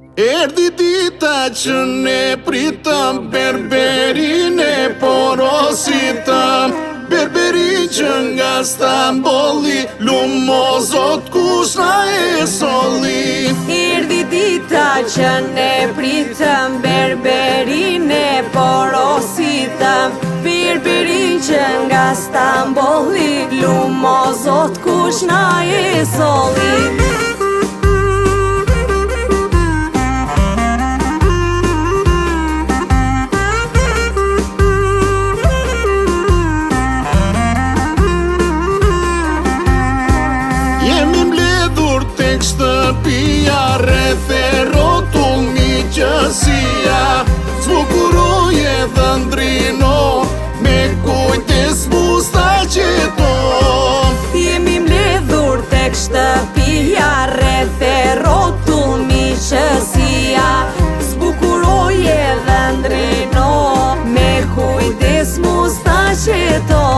Erdi dita që ne pritëm berberin e porositëm, berberin që nga Stambolli, lumozot kush na e solli. Erdi dita që ne pritëm berberin e porositëm, berberin që nga Stambolli, lumozot kush na e solli. Shtëpia rreth e rrotull miqësia, zbukuruje dhe ndrino, me kujtes busta qeto. Jemi mbledhur tek shtëpia rreth e rrotull miqësia, zbukuruje dhe ndrino, me kujtes busta qeto.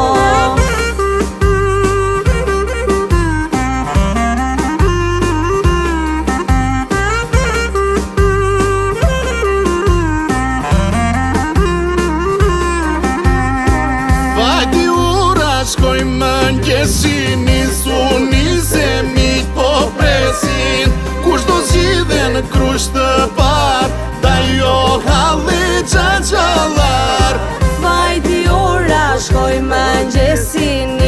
Shkoj mëngjesin, nize miq po presin, kush do zgjidhe në kryq të parë, da jo halli xhaxhallar. Vajti ora, shkoj mëngjesin,